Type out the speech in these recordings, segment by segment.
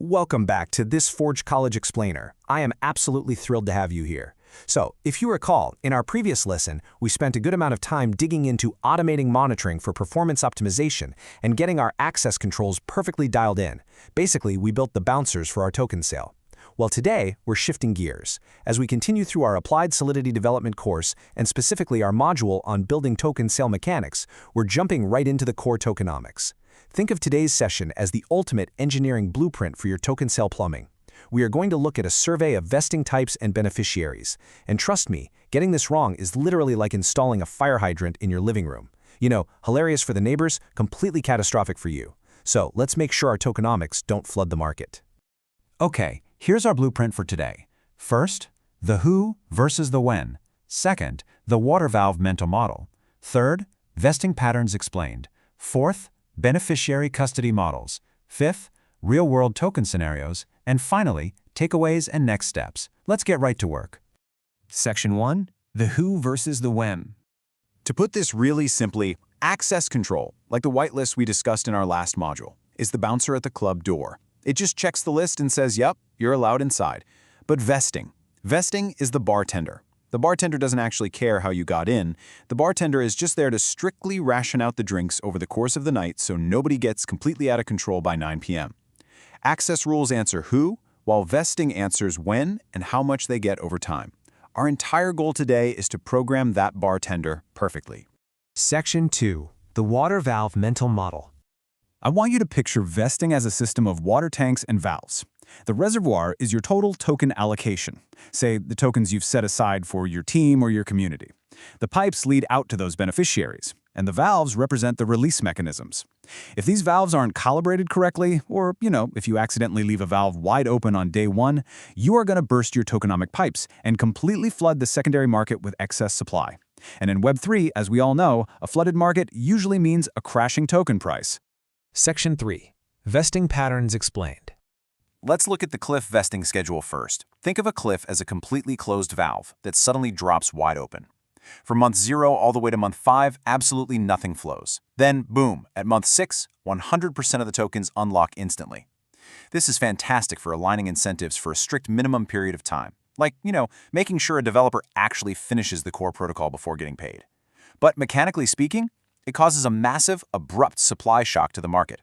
Welcome back to this Forge College Explainer. I am absolutely thrilled to have you here. So, if you recall, in our previous lesson, we spent a good amount of time digging into automating monitoring for performance optimization and getting our access controls perfectly dialed in. Basically, we built the bouncers for our token sale. Well, today, we're shifting gears. As we continue through our Applied Solidity Development course, and specifically our module on building token sale mechanics, we're jumping right into the core tokenomics. Think of today's session as the ultimate engineering blueprint for your token sale plumbing. We are going to look at a survey of vesting types and beneficiaries. And trust me, getting this wrong is literally like installing a fire hydrant in your living room. You know, hilarious for the neighbors, completely catastrophic for you. So let's make sure our tokenomics don't flood the market. Okay, here's our blueprint for today. First, the who versus the when. Second, the water valve mental model. Third, vesting patterns explained. Fourth, beneficiary custody models. Fifth, real-world token scenarios. And finally, takeaways and next steps. Let's get right to work. Section 1. The who versus the when. To put this really simply, access control, like the whitelist we discussed in our last module, is the bouncer at the club door. It just checks the list and says, yep, you're allowed inside. But vesting is the bartender. The bartender doesn't actually care how you got in. The bartender is just there to strictly ration out the drinks over the course of the night so nobody gets completely out of control by 9 p.m. Access rules answer who, while vesting answers when and how much they get over time. Our entire goal today is to program that bartender perfectly. Section 2. The water valve mental model. I want you to picture vesting as a system of water tanks and valves. The reservoir is your total token allocation, say the tokens you've set aside for your team or your community. The pipes lead out to those beneficiaries, and the valves represent the release mechanisms. If these valves aren't calibrated correctly, or, if you accidentally leave a valve wide open on day one, you are going to burst your tokenomic pipes and completely flood the secondary market with excess supply. And in Web3, as we all know, a flooded market usually means a crashing token price. Section 3. Vesting patterns explained. Let's look at the cliff vesting schedule first. Think of a cliff as a completely closed valve that suddenly drops wide open. From month 0 all the way to month 5, absolutely nothing flows. Then, boom, at month 6, 100% of the tokens unlock instantly. This is fantastic for aligning incentives for a strict minimum period of time, like, making sure a developer actually finishes the core protocol before getting paid. But mechanically speaking, it causes a massive, abrupt supply shock to the market.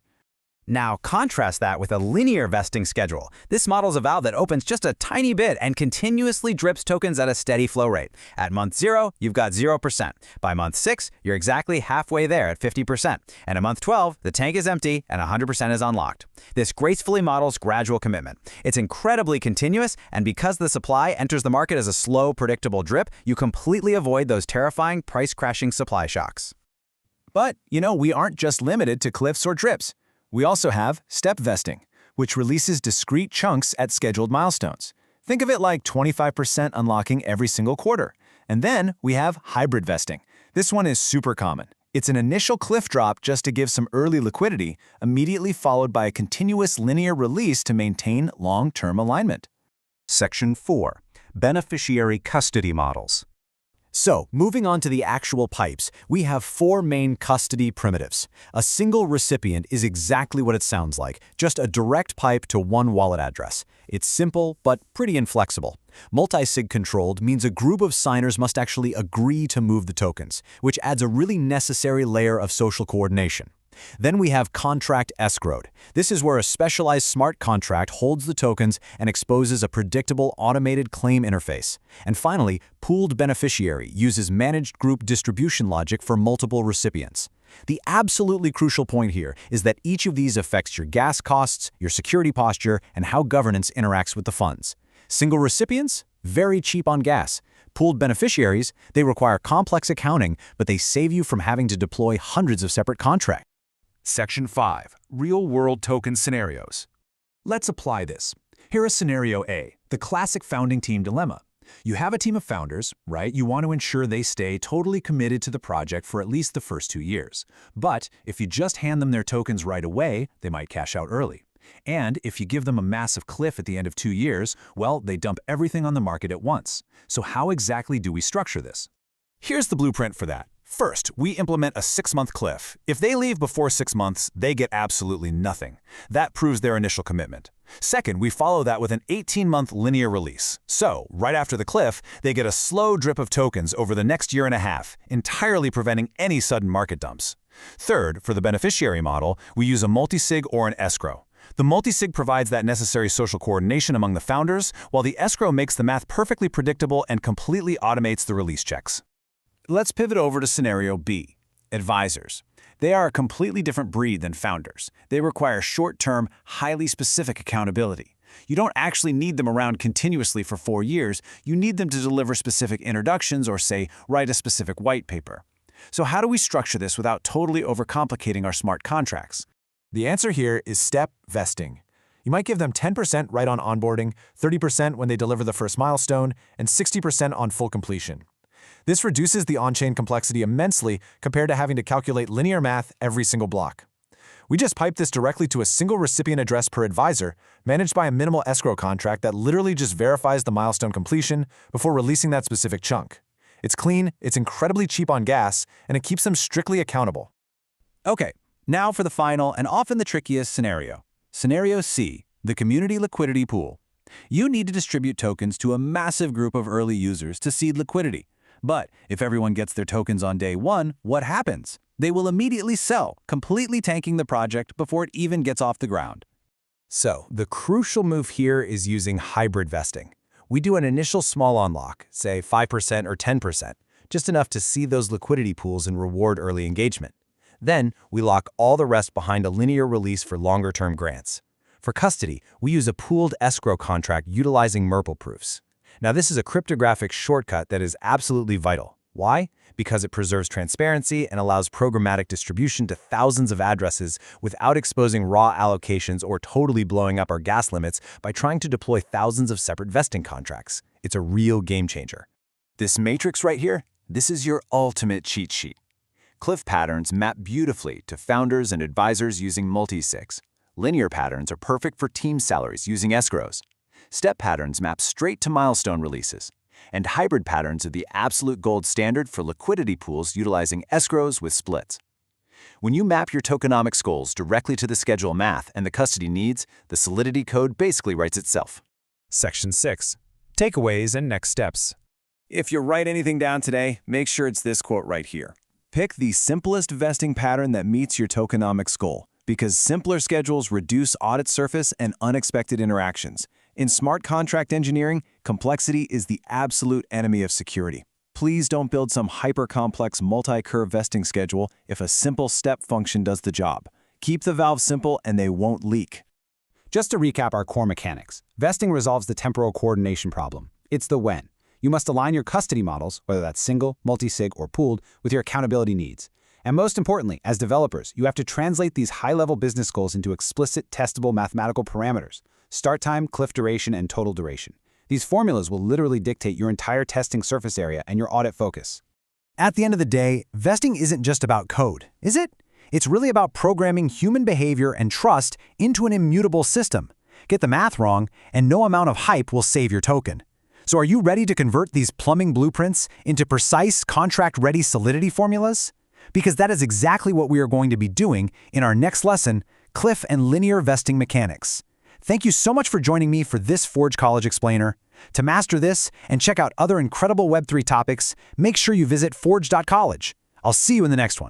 Now contrast that with a linear vesting schedule. This model's a valve that opens just a tiny bit and continuously drips tokens at a steady flow rate. At month 0, you've got 0%. By month 6, you're exactly halfway there at 50%. And at month 12, the tank is empty and 100% is unlocked. This gracefully models gradual commitment. It's incredibly continuous, and because the supply enters the market as a slow, predictable drip, you completely avoid those terrifying price-crashing supply shocks. But, we aren't just limited to cliffs or drips. We also have step vesting, which releases discrete chunks at scheduled milestones. Think of it like 25% unlocking every single quarter. And then we have hybrid vesting. This one is super common. It's an initial cliff drop just to give some early liquidity, immediately followed by a continuous linear release to maintain long-term alignment. Section 4. Beneficiary custody models. So, moving on to the actual pipes, we have 4 main custody primitives. A single recipient is exactly what it sounds like, just a direct pipe to one wallet address. It's simple, but pretty inflexible. Multisig-controlled means a group of signers must actually agree to move the tokens, which adds a really necessary layer of social coordination. Then we have contract-escrowed. This is where a specialized smart contract holds the tokens and exposes a predictable automated claim interface. And finally, pooled beneficiary uses managed group distribution logic for multiple recipients. The absolutely crucial point here is that each of these affects your gas costs, your security posture, and how governance interacts with the funds. Single recipients? Very cheap on gas. Pooled beneficiaries? They require complex accounting, but they save you from having to deploy hundreds of separate contracts. Section 5. Real-world token scenarios. Let's apply this. Here is scenario A, the classic founding team dilemma. You have a team of founders, right? You want to ensure they stay totally committed to the project for at least the first 2 years. But if you just hand them their tokens right away, they might cash out early. And if you give them a massive cliff at the end of 2 years, well, they dump everything on the market at once. So how exactly do we structure this? Here's the blueprint for that. First, we implement a 6-month cliff. If they leave before 6 months, they get absolutely nothing. That proves their initial commitment. Second, we follow that with an 18-month linear release. So, right after the cliff, they get a slow drip of tokens over the next year and a half, entirely preventing any sudden market dumps. Third, for the beneficiary model, we use a multisig or an escrow. The multisig provides that necessary social coordination among the founders, while the escrow makes the math perfectly predictable and completely automates the release checks. Let's pivot over to scenario B, advisors. They are a completely different breed than founders. They require short-term, highly specific accountability. You don't actually need them around continuously for 4 years. You need them to deliver specific introductions or, say, write a specific white paper. So how do we structure this without totally overcomplicating our smart contracts? The answer here is step vesting. You might give them 10% right on onboarding, 30% when they deliver the first milestone, and 60% on full completion. This reduces the on-chain complexity immensely compared to having to calculate linear math every single block. We just pipe this directly to a single recipient address per advisor, managed by a minimal escrow contract that literally just verifies the milestone completion before releasing that specific chunk. It's clean, it's incredibly cheap on gas, and it keeps them strictly accountable. Okay, now for the final and often the trickiest scenario. Scenario C, the community liquidity pool. You need to distribute tokens to a massive group of early users to seed liquidity. But if everyone gets their tokens on day 1, what happens? They will immediately sell, completely tanking the project before it even gets off the ground. So, the crucial move here is using hybrid vesting. We do an initial small unlock, say 5% or 10%, just enough to seed those liquidity pools and reward early engagement. Then, we lock all the rest behind a linear release for longer-term grants. For custody, we use a pooled escrow contract utilizing Merple proofs. Now, this is a cryptographic shortcut that is absolutely vital. Why? Because it preserves transparency and allows programmatic distribution to thousands of addresses without exposing raw allocations or totally blowing up our gas limits by trying to deploy thousands of separate vesting contracts. It's a real game changer. This matrix right here, this is your ultimate cheat sheet. Cliff patterns map beautifully to founders and advisors using multisigs. Linear patterns are perfect for team salaries using escrows. Step patterns map straight to milestone releases. And hybrid patterns are the absolute gold standard for liquidity pools utilizing escrows with splits. When you map your tokenomics goals directly to the schedule math and the custody needs, the Solidity code basically writes itself. Section 6. Takeaways and next steps. If you write anything down today, make sure it's this quote right here. Pick the simplest vesting pattern that meets your tokenomics goal, because simpler schedules reduce audit surface and unexpected interactions. In smart contract engineering, complexity is the absolute enemy of security. Please don't build some hyper-complex multi-curve vesting schedule if a simple step function does the job. Keep the valves simple and they won't leak. Just to recap our core mechanics, vesting resolves the temporal coordination problem. It's the when. You must align your custody models, whether that's single, multi-sig, or pooled, with your accountability needs. And most importantly, as developers, you have to translate these high-level business goals into explicit, testable mathematical parameters. Start time, cliff duration, and total duration. These formulas will literally dictate your entire testing surface area and your audit focus. At the end of the day, vesting isn't just about code, is it? It's really about programming human behavior and trust into an immutable system. Get the math wrong, and no amount of hype will save your token. So are you ready to convert these plumbing blueprints into precise, contract-ready Solidity formulas? Because that is exactly what we are going to be doing in our next lesson, Cliff and Linear Vesting Mechanics. Thank you so much for joining me for this Forge College Explainer. To master this and check out other incredible Web3 topics, make sure you visit forge.college. I'll see you in the next one.